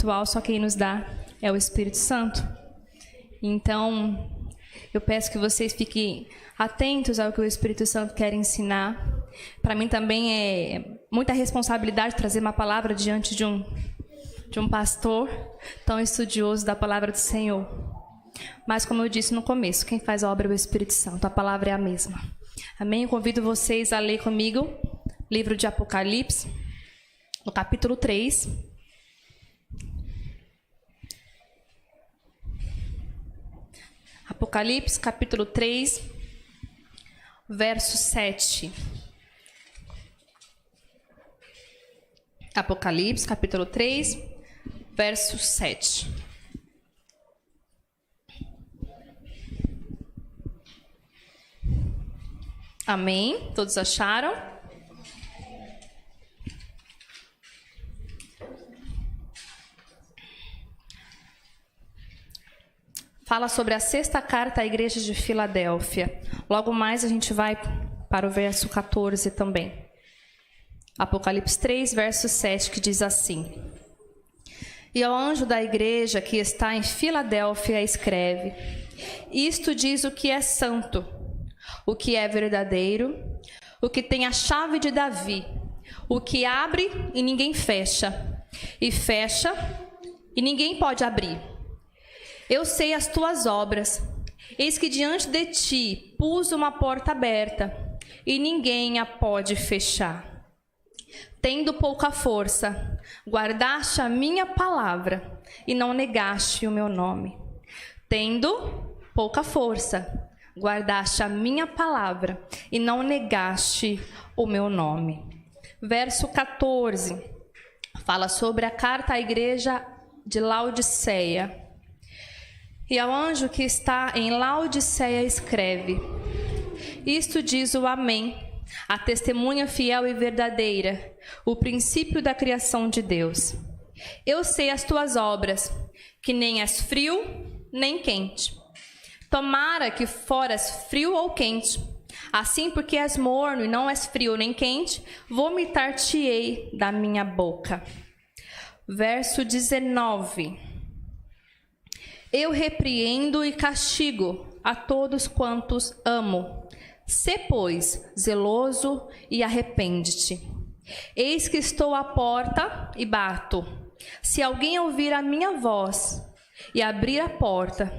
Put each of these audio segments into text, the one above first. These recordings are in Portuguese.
espiritual, só quem nos dá é o Espírito Santo. Então, eu peço que vocês fiquem atentos ao que o Espírito Santo quer ensinar. Para mim também é muita responsabilidade trazer uma palavra diante de um pastor tão estudioso da palavra do Senhor. Mas, como eu disse no começo, quem faz a obra é o Espírito Santo, a palavra é a mesma. Amém? Eu convido vocês a ler comigo livro de Apocalipse, no capítulo 3. Apocalipse, capítulo 3, verso 7. Apocalipse, capítulo 3, verso 7. Amém? Todos acharam? Fala sobre a sexta carta à igreja de Filadélfia. Logo mais a gente vai para o verso 14 também. Apocalipse 3, verso 7, que diz assim: E ao anjo da igreja que está em Filadélfia escreve: Isto diz o que é santo, o que é verdadeiro, o que tem a chave de Davi, o que abre e ninguém fecha, e fecha e ninguém pode abrir. Eu sei as tuas obras, eis que diante de ti pus uma porta aberta, e ninguém a pode fechar. Tendo pouca força, guardaste a minha palavra, e não negaste o meu nome. Tendo pouca força, guardaste a minha palavra, e não negaste o meu nome. Verso 14, fala sobre a carta à igreja de Laodiceia. E ao anjo que está em Laodiceia escreve: Isto diz o Amém, a testemunha fiel e verdadeira, o princípio da criação de Deus. Eu sei as tuas obras, que nem és frio, nem quente. Tomara que foras frio ou quente. Assim, porque és morno e não és frio nem quente, vomitar-te-ei da minha boca. Verso 19. Eu repreendo e castigo a todos quantos amo. Sê, pois, zeloso e arrepende-te. Eis que estou à porta e bato. Se alguém ouvir a minha voz e abrir a porta,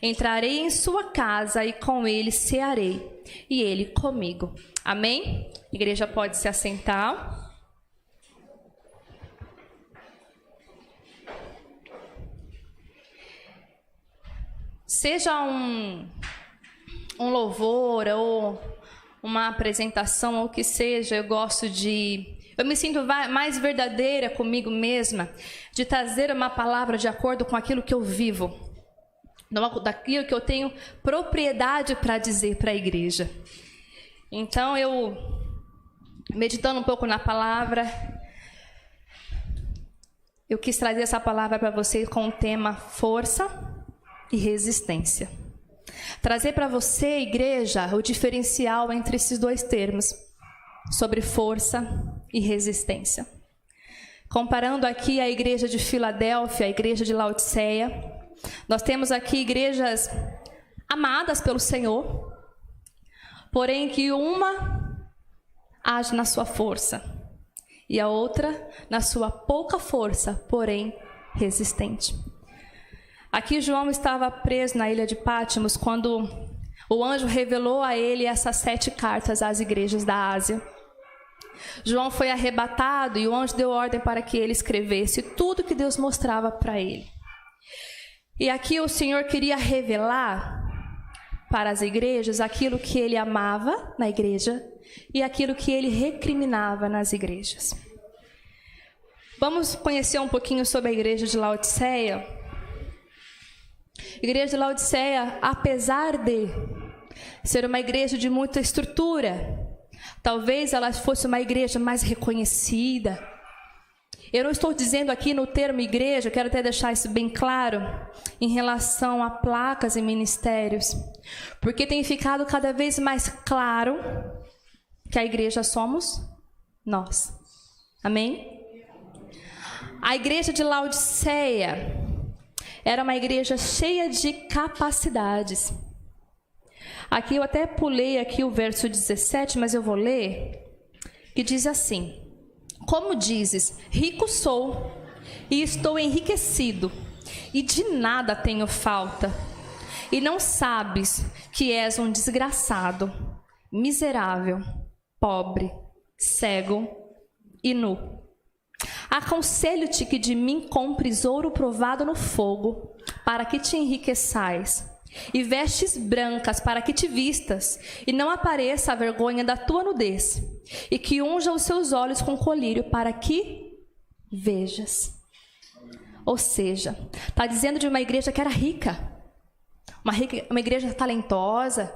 entrarei em sua casa e com ele cearei, e ele comigo. Amém? A igreja pode se assentar. Seja um louvor ou uma apresentação ou o que seja, eu me sinto mais verdadeira comigo mesma, de trazer uma palavra de acordo com aquilo que eu vivo, daquilo que eu tenho propriedade para dizer para a igreja. Então, eu, meditando um pouco na palavra, eu quis trazer essa palavra para vocês com o tema força e resistência. Trazer para você, igreja, o diferencial entre esses dois termos, sobre força e resistência. Comparando aqui a igreja de Filadélfia, a igreja de Laodiceia, nós temos aqui igrejas amadas pelo Senhor, porém que uma age na sua força e a outra na sua pouca força, porém resistente. Aqui João estava preso na ilha de Patmos quando o anjo revelou a ele essas 7 cartas às igrejas da Ásia. João foi arrebatado e o anjo deu ordem para que ele escrevesse tudo que Deus mostrava para ele. E aqui o Senhor queria revelar para as igrejas aquilo que ele amava na igreja e aquilo que ele recriminava nas igrejas. Vamos conhecer um pouquinho sobre a igreja de Laodiceia. A igreja de Laodiceia, apesar de ser uma igreja de muita estrutura, talvez ela fosse uma igreja mais reconhecida. Eu não estou dizendo aqui no termo igreja, eu quero até deixar isso bem claro, em relação a placas e ministérios, porque tem ficado cada vez mais claro que a igreja somos nós. Amém? A igreja de Laodiceia era uma igreja cheia de capacidades. Aqui eu até pulei aqui o verso 17, mas eu vou ler, que diz assim: como dizes, rico sou e estou enriquecido, e de nada tenho falta, e não sabes que és um desgraçado, miserável, pobre, cego e nu. Aconselho-te que de mim compres ouro provado no fogo, para que te enriqueçais, e vestes brancas para que te vistas, e não apareça a vergonha da tua nudez, e que unja os seus olhos com colírio para que vejas. Ou seja, está dizendo de uma igreja que era rica, uma igreja talentosa,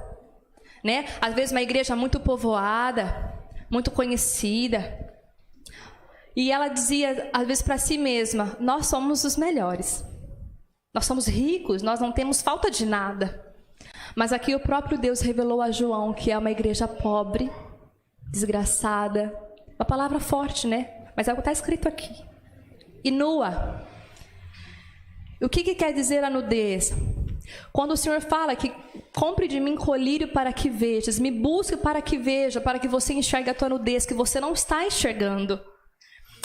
né? Às vezes uma igreja muito povoada, muito conhecida. E ela dizia, às vezes, para si mesma: nós somos os melhores. Nós somos ricos, nós não temos falta de nada. Mas aqui o próprio Deus revelou a João que é uma igreja pobre, desgraçada. Uma palavra forte, né? Mas é o que está escrito aqui. E nua. O que quer dizer a nudez? Quando o Senhor fala que compre de mim colírio para que vejas, me busque para que veja, para que você enxergue a tua nudez, que você não está enxergando.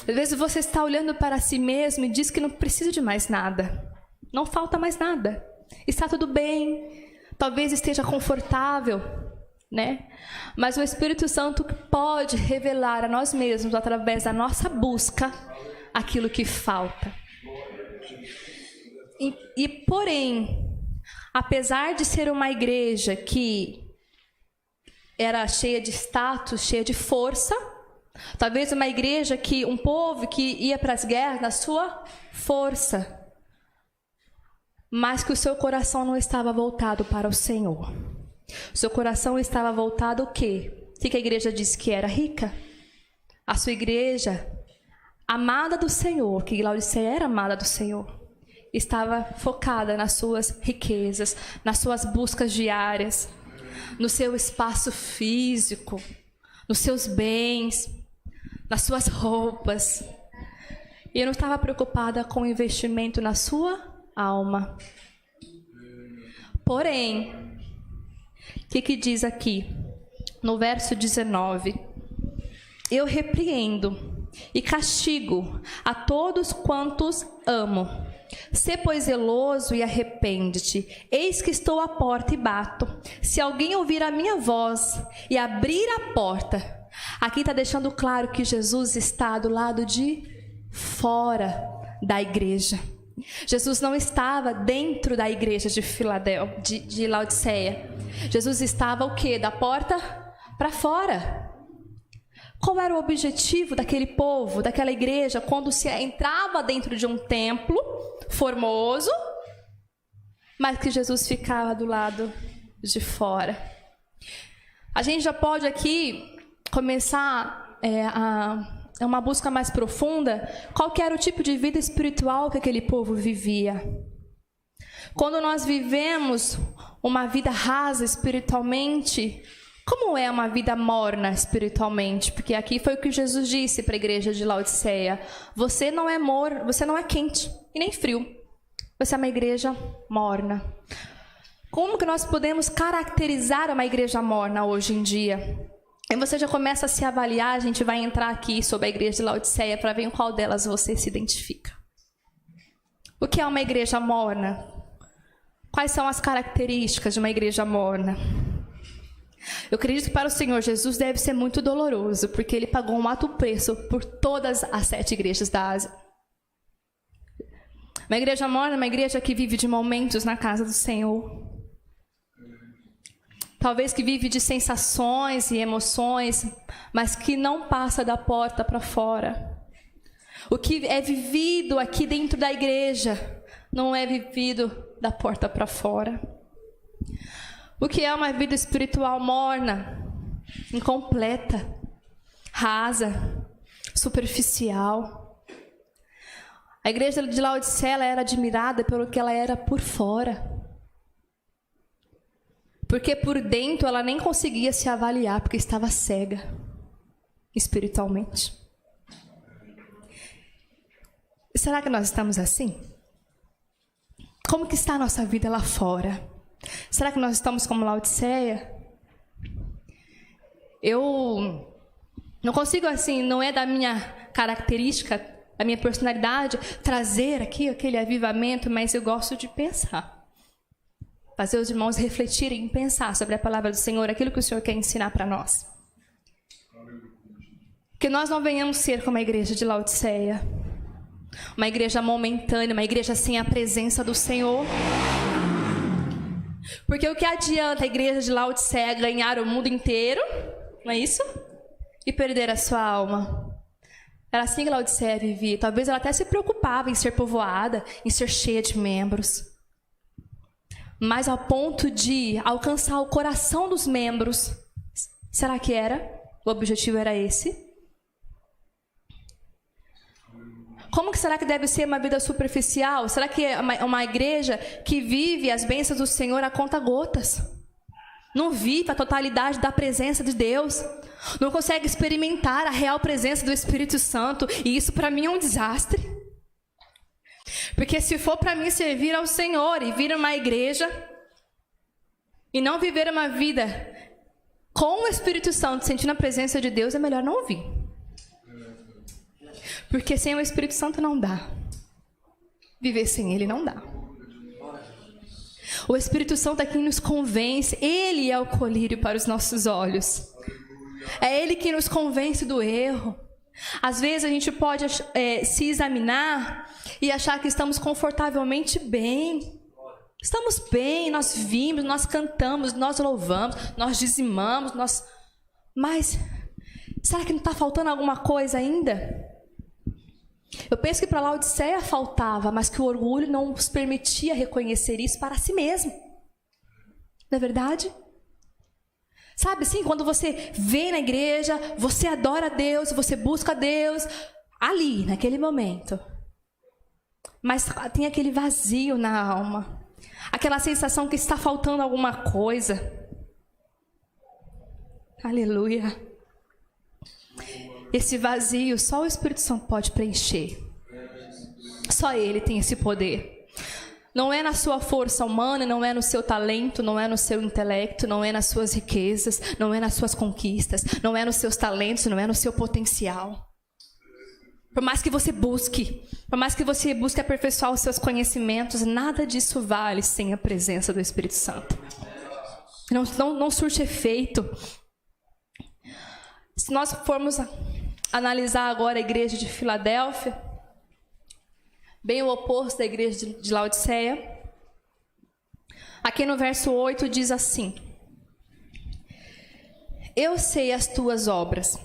Às vezes você está olhando para si mesmo e diz que não precisa de mais nada. Não falta mais nada. Está tudo bem. Talvez esteja confortável, né? Mas o Espírito Santo pode revelar a nós mesmos, através da nossa busca, aquilo que falta. Porém, apesar de ser uma igreja que era cheia de status, cheia de força, talvez uma igreja que, um povo que ia para as guerras na sua força, mas que o seu coração não estava voltado para o Senhor. O seu coração estava voltado o quê? O que a igreja disse que era rica? A sua igreja, amada do Senhor, que Laodiceia era amada do Senhor, estava focada nas suas riquezas, nas suas buscas diárias, no seu espaço físico, nos seus bens, nas suas roupas. E não estava preocupada com o investimento na sua alma. Porém, o que diz aqui no verso 19? Eu repreendo e castigo a todos quantos amo. Sê, pois, zeloso e arrepende-te. Eis que estou à porta e bato. Se alguém ouvir a minha voz e abrir a porta. Aqui está deixando claro que Jesus está do lado de fora da igreja. Jesus não estava dentro da igreja de Laodiceia. Jesus estava o quê? Da porta para fora. Qual era o objetivo daquele povo, daquela igreja, quando se entrava dentro de um templo formoso, mas que Jesus ficava do lado de fora? A gente já pode aqui começar uma busca mais profunda. Qual que era o tipo de vida espiritual que aquele povo vivia? Quando nós vivemos uma vida rasa espiritualmente, como é uma vida morna espiritualmente? Porque aqui foi o que Jesus disse para a igreja de Laodiceia: você não é morno, você não é quente e nem frio. Você é uma igreja morna. Como que nós podemos caracterizar uma igreja morna hoje em dia? E você já começa a se avaliar. A gente vai entrar aqui sobre a igreja de Laodiceia para ver em qual delas você se identifica. O que é uma igreja morna? Quais são as características de uma igreja morna? Eu acredito que para o Senhor Jesus deve ser muito doloroso, porque Ele pagou um alto preço por todas as 7 igrejas da Ásia. Uma igreja morna é uma igreja que vive de momentos na casa do Senhor. Talvez que vive de sensações e emoções, mas que não passa da porta para fora. O que é vivido aqui dentro da igreja não é vivido da porta para fora. O que é uma vida espiritual morna, incompleta, rasa, superficial. A igreja de Laodiceia era admirada pelo que ela era por fora. Porque por dentro ela nem conseguia se avaliar, porque estava cega espiritualmente. Será que nós estamos assim? Como que está a nossa vida lá fora? Será que nós estamos como Laodiceia? Eu não consigo, assim, não é da minha característica, da minha personalidade, trazer aqui aquele avivamento, mas eu gosto de pensar. Fazer os irmãos refletirem e pensar sobre a palavra do Senhor, aquilo que o Senhor quer ensinar para nós. Que nós não venhamos ser como a igreja de Laodiceia. Uma igreja momentânea, uma igreja sem a presença do Senhor. Porque o que adianta a igreja de Laodiceia ganhar o mundo inteiro, não é isso? E perder a sua alma. Era assim que Laodiceia vivia. Talvez ela até se preocupava em ser povoada, em ser cheia de membros. Mas ao ponto de alcançar o coração dos membros. Será que era? O objetivo era esse? Como que será que deve ser uma vida superficial? Será que é uma igreja que vive as bênçãos do Senhor a conta-gotas? Não vive a totalidade da presença de Deus? Não consegue experimentar a real presença do Espírito Santo? E isso para mim é um desastre. Porque se for para mim servir ao Senhor e vir a uma igreja e não viver uma vida com o Espírito Santo, sentindo a presença de Deus, é melhor não vir. Porque sem o Espírito Santo não dá. Viver sem Ele não dá. O Espírito Santo é quem nos convence. Ele é o colírio para os nossos olhos. É Ele quem nos convence do erro. Às vezes a gente pode se examinar e achar que estamos confortavelmente bem. Estamos bem, nós vimos, nós cantamos, nós louvamos, nós dizimamos, Mas será que não está faltando alguma coisa ainda? Eu penso que para Laodiceia faltava, mas que o orgulho não nos permitia reconhecer isso para si mesmo. Não é verdade? Sabe assim, quando você vem na igreja, você adora a Deus, você busca a Deus, ali, naquele momento. Mas tem aquele vazio na alma. Aquela sensação que está faltando alguma coisa. Aleluia. Esse vazio, só o Espírito Santo pode preencher. Só Ele tem esse poder. Não é na sua força humana, não é no seu talento, não é no seu intelecto, não é nas suas riquezas, não é nas suas conquistas, não é nos seus talentos, não é no seu potencial. Por mais que você busque aperfeiçoar os seus conhecimentos, nada disso vale sem a presença do Espírito Santo. Não surte efeito. Se nós formos analisar agora a igreja de Filadélfia, bem o oposto da igreja de Laodiceia, aqui no verso 8 diz assim: Eu sei as tuas obras.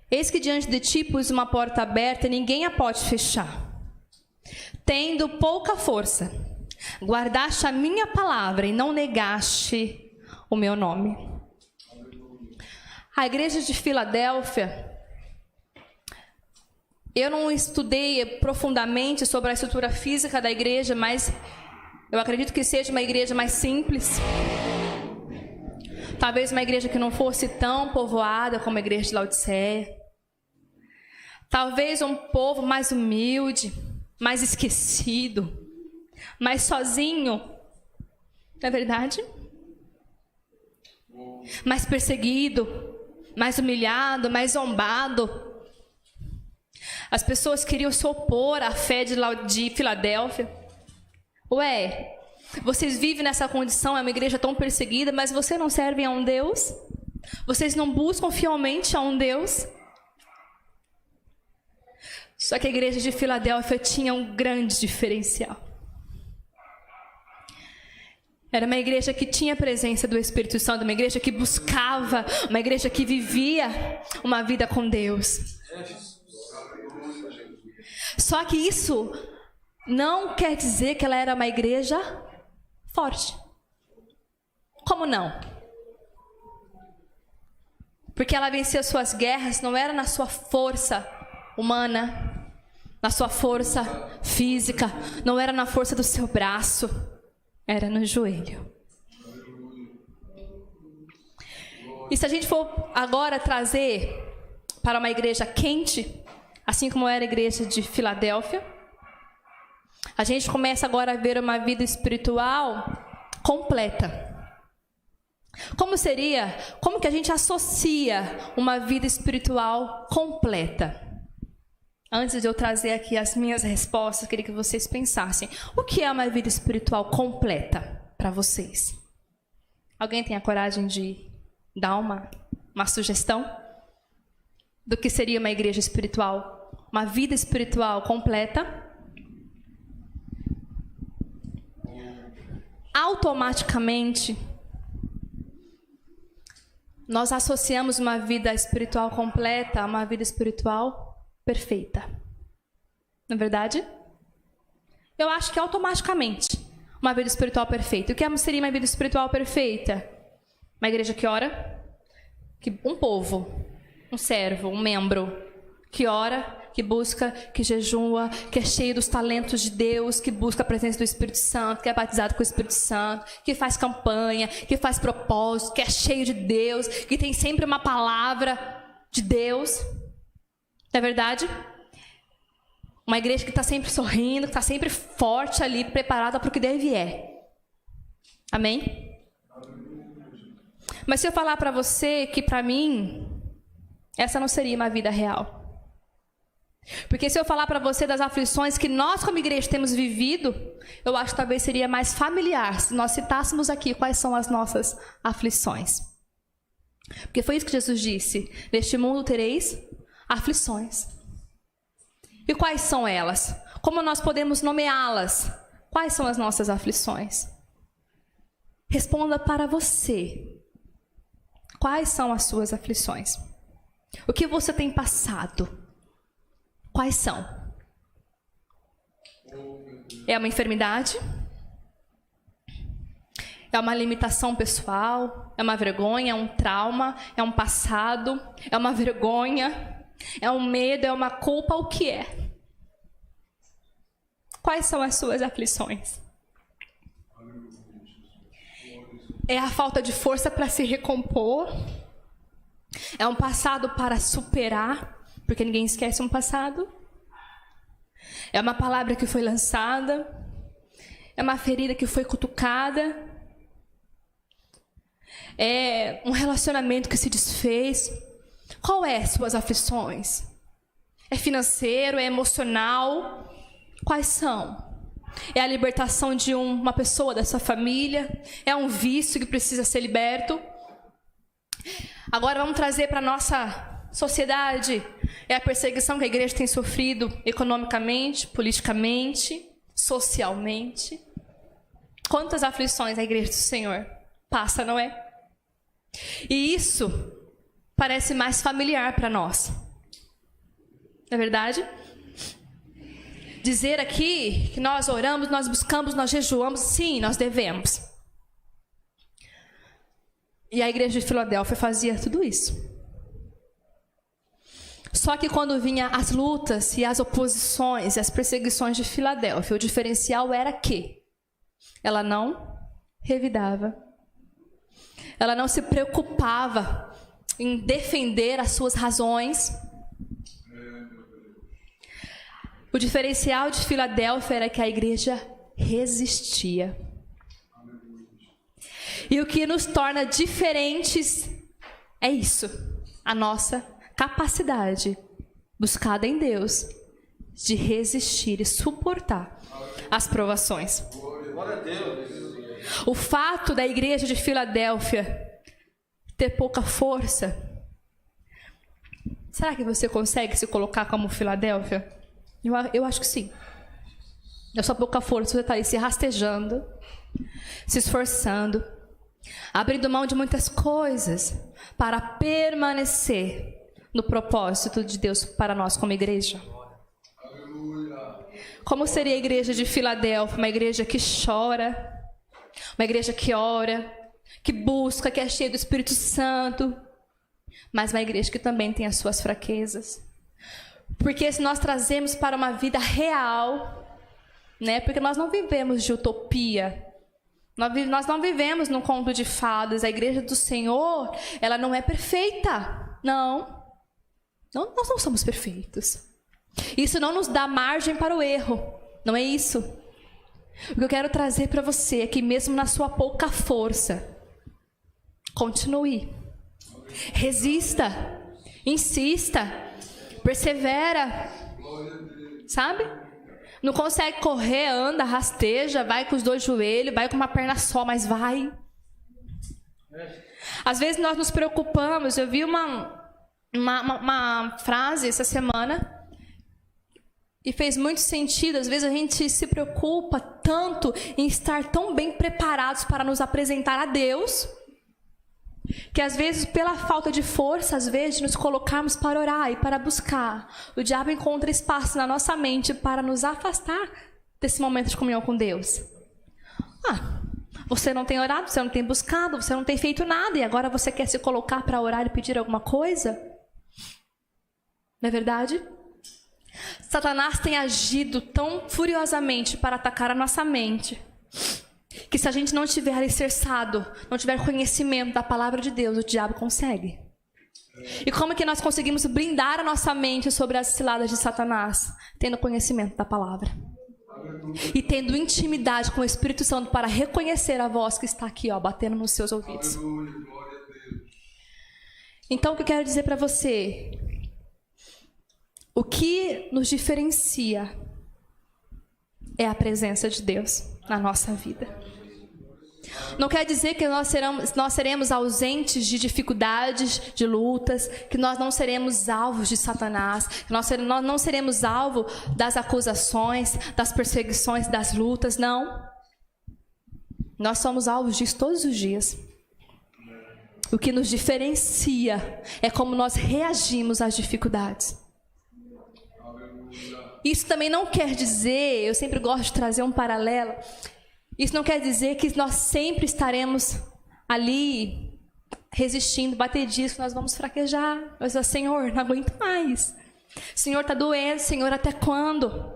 Eis que diante de ti pus uma porta aberta e ninguém a pode fechar. Tendo pouca força, guardaste a minha palavra e não negaste o meu nome. A igreja de Filadélfia, eu não estudei profundamente sobre a estrutura física da igreja, mas eu acredito que seja uma igreja mais simples. Talvez uma igreja que não fosse tão povoada como a igreja de Laodiceia. Talvez um povo mais humilde, mais esquecido, mais sozinho. Não é verdade? Mais perseguido, mais humilhado, mais zombado. As pessoas queriam se opor à fé de Filadélfia. Ué, vocês vivem nessa condição, é uma igreja tão perseguida, mas vocês não servem a um Deus? Vocês não buscam fielmente a um Deus? Só que a igreja de Filadélfia tinha um grande diferencial. Era uma igreja que tinha a presença do Espírito Santo, uma igreja que buscava, uma igreja que vivia uma vida com Deus. Só que isso não quer dizer que ela era uma igreja forte. Como não? Porque ela vencia suas guerras, não era na sua força humana, na sua força física, não era na força do seu braço, era no joelho. E se a gente for agora trazer para uma igreja quente, assim como era a igreja de Filadélfia. A gente começa agora a ver uma vida espiritual completa. Como que a gente associa uma vida espiritual completa? Antes de eu trazer aqui as minhas respostas, queria que vocês pensassem. O que é uma vida espiritual completa para vocês? Alguém tem a coragem de dar uma sugestão do que seria uma igreja espiritual? Uma vida espiritual completa? Automaticamente, nós associamos uma vida espiritual completa a uma vida espiritual perfeita. Não é verdade? Eu acho que automaticamente, uma vida espiritual perfeita. O que seria uma vida espiritual perfeita? Uma igreja que ora, um povo, um servo, um membro, que ora, que busca, que jejua, que é cheio dos talentos de Deus, que busca a presença do Espírito Santo, que é batizado com o Espírito Santo, que faz campanha, que faz propósito, que é cheio de Deus, que tem sempre uma palavra de Deus. Não é verdade? Uma igreja que está sempre sorrindo, que está sempre forte ali, preparada para o que deve vier. Amém? Mas se eu falar para você que para mim, essa não seria uma vida real. Porque se eu falar para você das aflições que nós como igreja temos vivido, eu acho que talvez seria mais familiar se nós citássemos aqui quais são as nossas aflições. Porque foi isso que Jesus disse: neste mundo tereis aflições. E quais são elas? Como nós podemos nomeá-las? Quais são as nossas aflições? Responda para você. Quais são as suas aflições? O que você tem passado? Quais são? É uma enfermidade? É uma limitação pessoal? É uma vergonha? É um trauma? É um passado? É uma vergonha? É um medo? É uma culpa? O que é? Quais são as suas aflições? É a falta de força para se recompor? É um passado para superar? Porque ninguém esquece um passado. É uma palavra que foi lançada. É uma ferida que foi cutucada. É um relacionamento que se desfez. Qual é as suas aflições? É financeiro? É emocional? Quais são? É a libertação de uma pessoa da sua família? É um vício que precisa ser liberto? Agora vamos trazer para a nossa sociedade. É a perseguição que a igreja tem sofrido economicamente, politicamente, socialmente. Quantas aflições a igreja do Senhor passa, não é? E isso parece mais familiar para nós. Não é verdade? Dizer aqui que nós oramos, nós buscamos, nós jejuamos, sim, nós devemos. E a igreja de Filadélfia fazia tudo isso. Só que quando vinha as lutas e as oposições e as perseguições de Filadélfia, o diferencial era que ela não revidava. Ela não se preocupava em defender as suas razões. O diferencial de Filadélfia era que a igreja resistia. E o que nos torna diferentes é isso, a nossa capacidade buscada em Deus de resistir e suportar as provações. O fato da igreja de Filadélfia ter pouca força, será que você consegue se colocar como Filadélfia? Eu acho que sim. A sua pouca força, você está aí se rastejando, se esforçando, abrindo mão de muitas coisas para permanecer no propósito de Deus para nós como igreja. Como seria a igreja de Filadélfia? Uma igreja que chora, uma igreja que ora, que busca, que é cheia do Espírito Santo, mas uma igreja que também tem as suas fraquezas. Porque se nós trazemos para uma vida real, né? Porque nós não vivemos de utopia, nós não vivemos num conto de fadas. A igreja do Senhor, ela não é perfeita, não. Nós não somos perfeitos. Isso não nos dá margem para o erro. Não é isso. O que eu quero trazer para você é que mesmo na sua pouca força, continue. Resista. Insista. Persevera. Sabe? Não consegue correr, anda, rasteja, vai com os 2 joelhos, vai com uma perna só, mas vai. Às vezes nós nos preocupamos. Eu vi uma frase essa semana e fez muito sentido. Às vezes a gente se preocupa tanto em estar tão bem preparados para nos apresentar a Deus, que às vezes pela falta de força, às vezes de nos colocarmos para orar e para buscar, o diabo encontra espaço na nossa mente para nos afastar desse momento de comunhão com Deus. Você não tem orado, você não tem buscado, você não tem feito nada e agora você quer se colocar para orar e pedir alguma coisa? Não é verdade? Satanás tem agido tão furiosamente para atacar a nossa mente, que se a gente não tiver alicerçado, não tiver conhecimento da palavra de Deus, o diabo consegue. E como é que nós conseguimos blindar a nossa mente sobre as ciladas de Satanás? Tendo conhecimento da palavra. E tendo intimidade com o Espírito Santo para reconhecer a voz que está aqui, batendo nos seus ouvidos. Então, o que eu quero dizer para você? O que nos diferencia é a presença de Deus na nossa vida. Não quer dizer que nós seremos ausentes de dificuldades, de lutas, que nós não seremos alvos de Satanás, que nós não seremos alvo das acusações, das perseguições, das lutas, não. Nós somos alvos disso todos os dias. O que nos diferencia é como nós reagimos às dificuldades. Isso também não quer dizer, eu sempre gosto de trazer um paralelo, isso não quer dizer que nós sempre estaremos ali resistindo, bater disco, nós vamos fraquejar. Nós vamos, Senhor, não aguento mais. Senhor, está doendo. Senhor, até quando?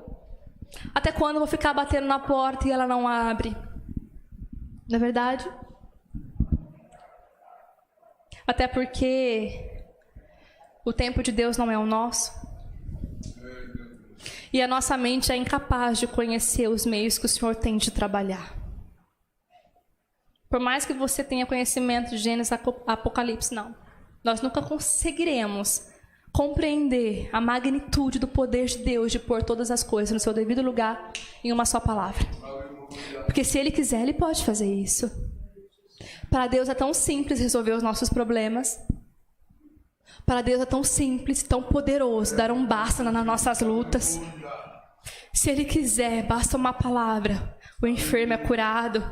Até quando eu vou ficar batendo na porta e ela não abre? Não é verdade? Até porque o tempo de Deus não é o nosso. E a nossa mente é incapaz de conhecer os meios que o Senhor tem de trabalhar. Por mais que você tenha conhecimento de Gênesis, Apocalipse, não. Nós nunca conseguiremos compreender a magnitude do poder de Deus de pôr todas as coisas no seu devido lugar em uma só palavra. Porque se Ele quiser, Ele pode fazer isso. Para Deus é tão simples resolver os nossos problemas. Para Deus é tão simples, tão poderoso dar um basta nas nossas lutas. Se Ele quiser, basta uma palavra, o enfermo é curado.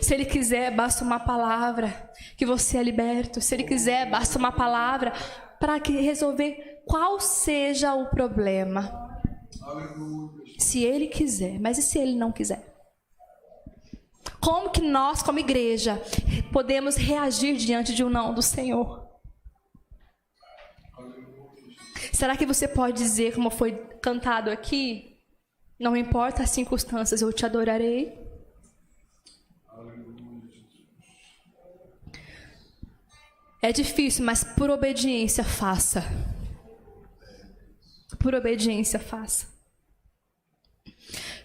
Se Ele quiser, basta uma palavra, que você é liberto. Se Ele quiser, basta uma palavra para resolver qual seja o problema. Se Ele quiser, mas e se Ele não quiser? Como que nós, como igreja, podemos reagir diante de um não do Senhor? Será que você pode dizer, como foi cantado aqui, não importa as circunstâncias, eu te adorarei? É difícil, mas por obediência faça. Por obediência faça.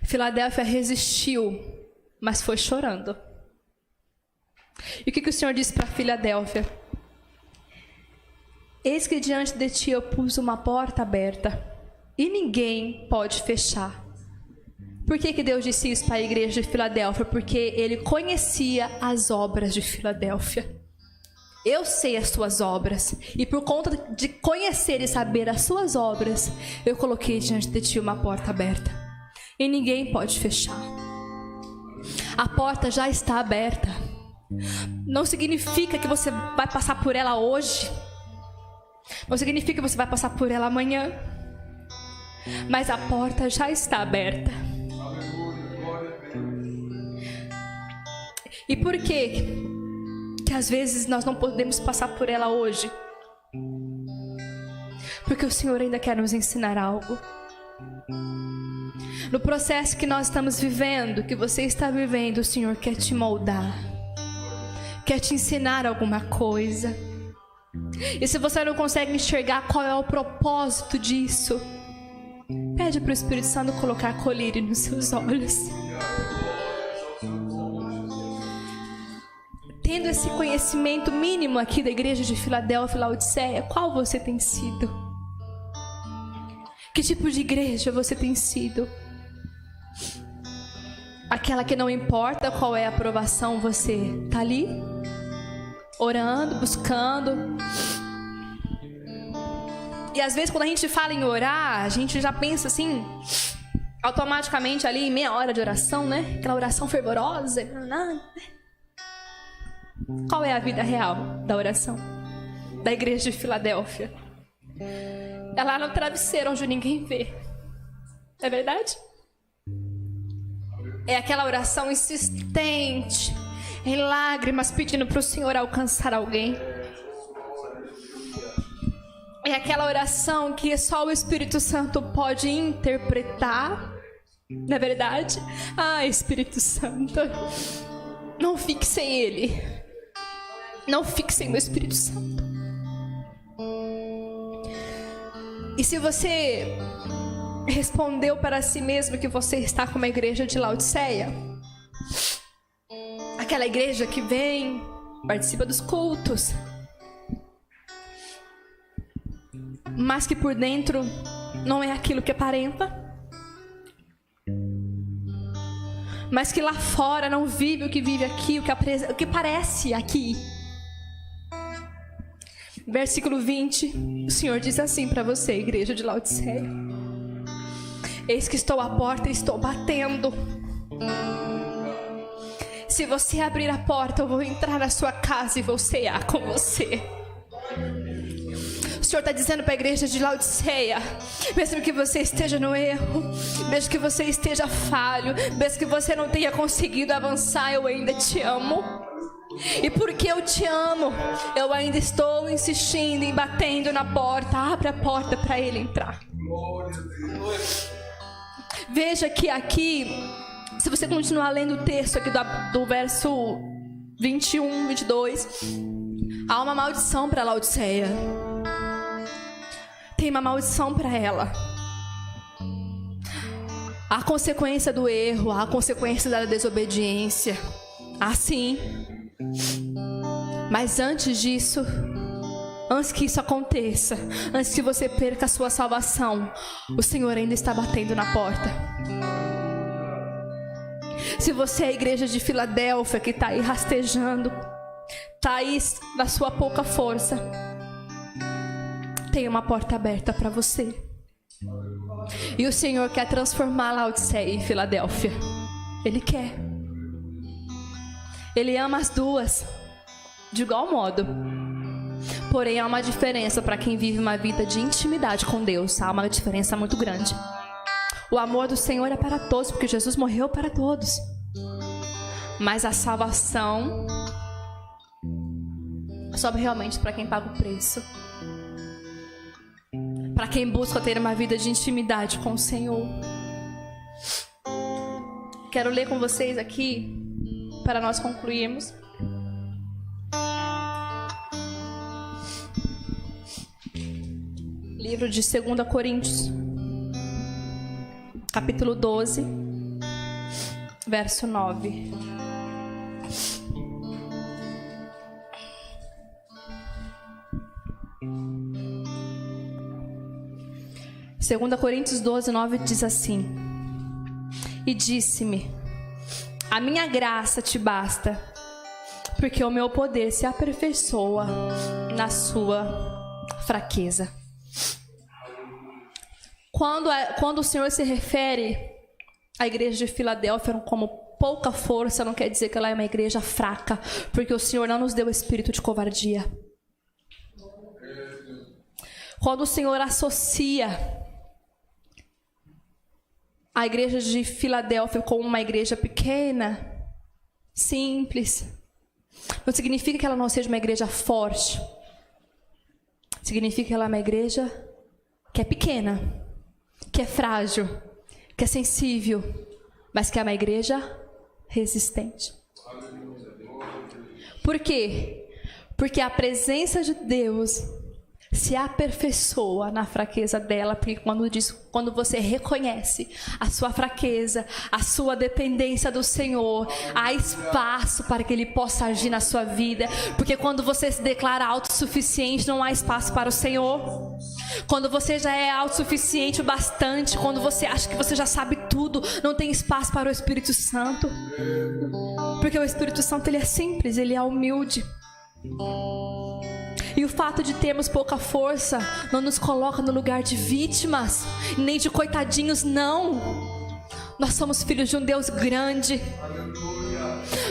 Filadélfia resistiu, mas foi chorando. E o que o Senhor disse para Filadélfia? Eis que diante de ti eu pus uma porta aberta e ninguém pode fechar. Por que Deus disse isso para a igreja de Filadélfia? Porque Ele conhecia as obras de Filadélfia. Eu sei as suas obras e por conta de conhecer e saber as suas obras, eu coloquei diante de ti uma porta aberta e ninguém pode fechar. A porta já está aberta. Não significa que você vai passar por ela hoje. Não significa que você vai passar por ela amanhã. Mas a porta já está aberta. E por que às vezes nós não podemos passar por ela hoje? Porque o Senhor ainda quer nos ensinar algo. No processo que nós estamos vivendo, que você está vivendo, o Senhor quer te moldar. Quer te ensinar alguma coisa. E se você não consegue enxergar qual é o propósito disso, Pede para o Espírito Santo colocar colírio nos seus olhos. Tendo esse conhecimento mínimo aqui da igreja de Filadélfia e Laodiceia, qual você tem sido? Que tipo de igreja você tem sido? Aquela que não importa qual é a aprovação, você está ali, orando, buscando. E às vezes quando a gente fala em orar, a gente já pensa assim, automaticamente ali em meia hora de oração, né? Aquela oração fervorosa. Qual é a vida real da oração da igreja de Filadélfia? É lá no travesseiro onde ninguém vê. É verdade? É aquela oração insistente, em lágrimas, pedindo para o Senhor alcançar alguém. É aquela oração que só o Espírito Santo pode interpretar. Não é verdade? Ah, Espírito Santo, não fique sem Ele. Não fique sem o Espírito Santo. E se você respondeu para si mesmo que você está como a igreja de Laodiceia, aquela igreja que vem, participa dos cultos, mas que por dentro não é aquilo que aparenta, mas que lá fora não vive o que vive aqui, o que parece aqui. Versículo 20, o Senhor diz assim para você, igreja de Laodiceia: eis que estou à porta e estou batendo. Se você abrir a porta, eu vou entrar na sua casa e vou cear com você. O Senhor está dizendo para a igreja de Laodiceia: mesmo que você esteja no erro, mesmo que você esteja falho, mesmo que você não tenha conseguido avançar, eu ainda te amo. E porque eu te amo, eu ainda estou insistindo em batendo na porta. Abre a porta para ele entrar. Veja que aqui, se você continuar lendo o texto aqui do verso 21, 22, há uma maldição para Laodiceia. Tem uma maldição para ela. Há consequência do erro, há consequência da desobediência. Assim. Mas antes disso, antes que isso aconteça, antes que você perca a sua salvação, o Senhor ainda está batendo na porta. Se você é a igreja de Filadélfia que está aí rastejando, está aí na sua pouca força, tem uma porta aberta para você. E o Senhor quer transformar Laodiceia em Filadélfia. Ele quer. Ele ama as duas de igual modo. Porém, há uma diferença para quem vive uma vida de intimidade com Deus. Há uma diferença muito grande. O amor do Senhor é para todos, porque Jesus morreu para todos. Mas a salvação é só realmente para quem paga o preço. Para quem busca ter uma vida de intimidade com o Senhor. Quero ler com vocês aqui, para nós concluirmos. Livro de 2 Coríntios, capítulo 12, verso 9. Segunda Coríntios 12, 9 diz assim: e disse-me: a minha graça te basta, porque o meu poder se aperfeiçoa na sua fraqueza. Quando o Senhor se refere à igreja de Filadélfia como pouca força, não quer dizer que ela é uma igreja fraca, porque o Senhor não nos deu espírito de covardia. Quando o Senhor associa a igreja de Filadélfia como uma igreja pequena, simples, não significa que ela não seja uma igreja forte. Significa que ela é uma igreja que é pequena, que é frágil, que é sensível, mas que é uma igreja resistente. Por quê? Porque a presença de Deus se aperfeiçoa na fraqueza dela, porque quando você reconhece a sua fraqueza, a sua dependência do Senhor, há espaço para que Ele possa agir na sua vida, porque quando você se declara autossuficiente, não há espaço para o Senhor. Quando você já é autossuficiente o bastante, quando você acha que você já sabe tudo, não tem espaço para o Espírito Santo, porque o Espírito Santo, ele é simples, ele é humilde. E o fato de termos pouca força não nos coloca no lugar de vítimas, nem de coitadinhos, não. Nós somos filhos de um Deus grande.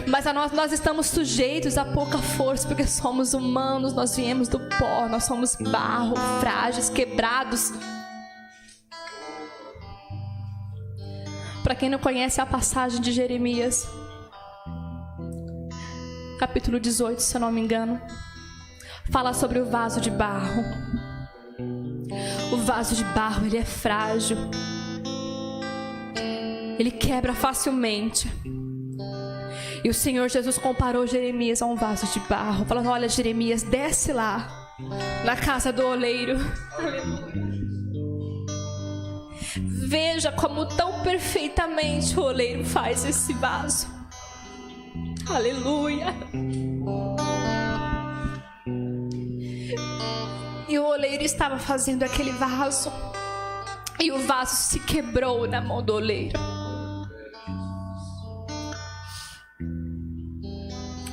Mas nós estamos sujeitos a pouca força, porque somos humanos, nós viemos do pó, nós somos barro, frágeis, quebrados. Para quem não conhece a passagem de Jeremias, capítulo 18, se eu não me engano, fala sobre o vaso de barro. O vaso de barro, ele é frágil. Ele quebra facilmente. E o Senhor Jesus comparou Jeremias a um vaso de barro, falando: olha, Jeremias, desce lá na casa do oleiro. Veja como tão perfeitamente o oleiro faz esse vaso. Aleluia. E o oleiro estava fazendo aquele vaso, e o vaso se quebrou na mão do oleiro.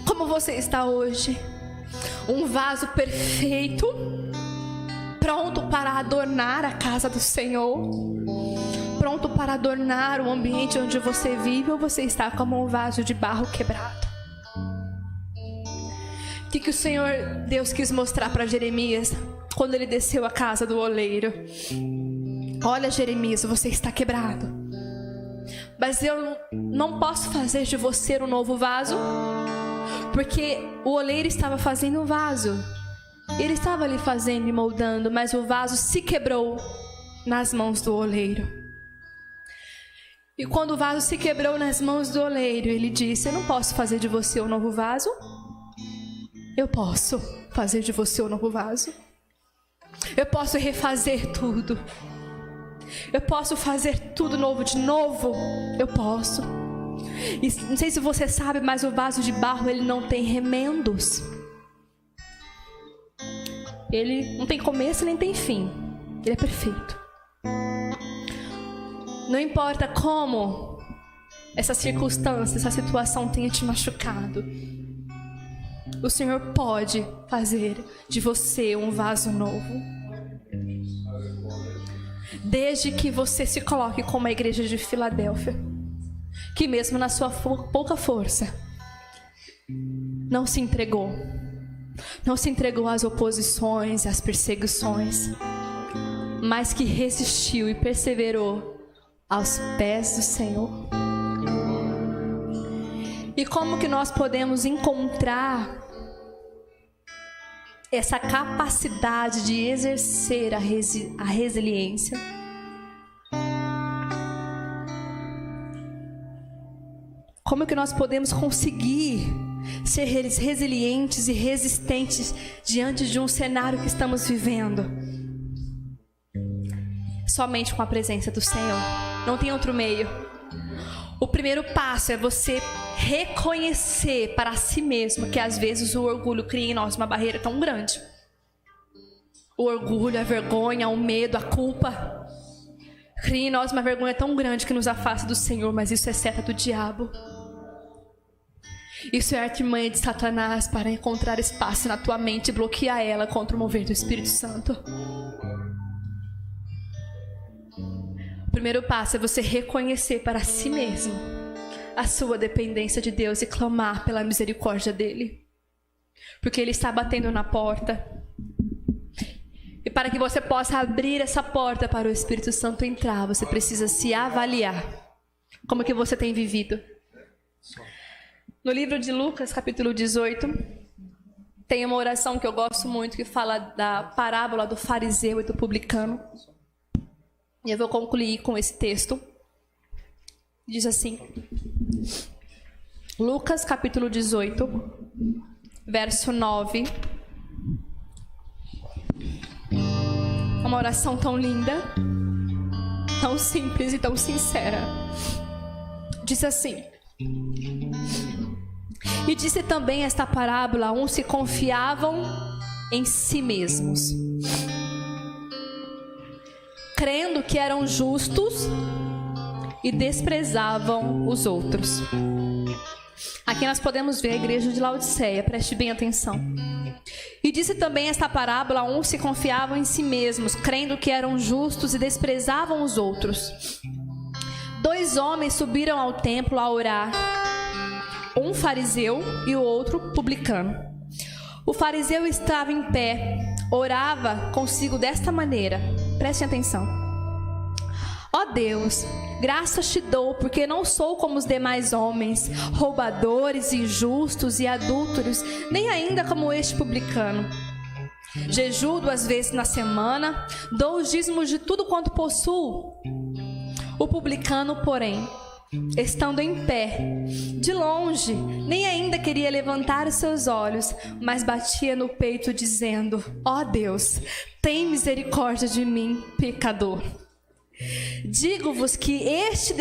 Como você está hoje? Um vaso perfeito, pronto para adornar a casa do Senhor, pronto para adornar o ambiente onde você vive, ou você está como um vaso de barro quebrado? O que o Senhor Deus quis mostrar para Jeremias quando ele desceu à casa do oleiro? Olha, Jeremias, você está quebrado, mas eu não posso fazer de você um novo vaso, porque o oleiro estava fazendo um vaso, ele estava ali fazendo e moldando, mas o vaso se quebrou nas mãos do oleiro. E quando o vaso se quebrou nas mãos do oleiro, ele disse: eu não posso fazer de você um novo vaso. Eu posso fazer de você um novo vaso. Eu posso refazer tudo. Eu posso fazer tudo novo de novo. Eu posso. E não sei se você sabe, mas o vaso de barro, ele não tem remendos. Ele não tem começo nem tem fim. Ele é perfeito. Não importa como essa circunstância, essa situação tenha te machucado, o Senhor pode fazer de você um vaso novo. Desde que você se coloque como a igreja de Filadélfia, que mesmo na sua pouca força, não se entregou. Não se entregou às oposições, às perseguições, mas que resistiu e perseverou aos pés do Senhor. E como que nós podemos encontrar essa capacidade de exercer a resiliência? Como que nós podemos conseguir ser resilientes e resistentes diante de um cenário que estamos vivendo? Somente com a presença do Senhor. Não tem outro meio. O primeiro passo é você reconhecer para si mesmo que às vezes o orgulho cria em nós uma barreira tão grande. O orgulho, a vergonha, o medo, a culpa cria em nós uma vergonha tão grande que nos afasta do Senhor, mas isso é seta do diabo. Isso é artimanha de Satanás para encontrar espaço na tua mente e bloquear ela contra o mover do Espírito Santo. O primeiro passo é você reconhecer para si mesmo a sua dependência de Deus e clamar pela misericórdia dEle, porque Ele está batendo na porta. E para que você possa abrir essa porta para o Espírito Santo entrar, você precisa se avaliar. Como que você tem vivido? No livro de Lucas, capítulo 18, tem uma oração que eu gosto muito, que fala da parábola do fariseu e do publicano. E eu vou concluir com esse texto. Diz assim: Lucas, capítulo 18, verso 9. uma oração tão linda, tão simples e tão sincera. Diz assim: e disse também esta parábola: uns se confiavam em si mesmos, crendo que eram justos, e desprezavam os outros. Aqui nós podemos ver a igreja de Laodiceia, preste bem atenção. E disse também esta parábola: uns se confiavam em si mesmos, crendo que eram justos, e desprezavam os outros. 2 homens subiram ao templo a orar, um fariseu e o outro publicano. O fariseu estava em pé, orava consigo desta maneira, preste atenção: ó Deus, graças te dou, porque não sou como os demais homens, roubadores, injustos e adúlteros, nem ainda como este publicano. Jejuo 2 vezes na semana, dou os dízimos de tudo quanto possuo. O publicano, porém, estando em pé, de longe, nem ainda queria levantar os seus olhos, mas batia no peito, dizendo: ó Deus, tem misericórdia de mim, pecador. Digo-vos que este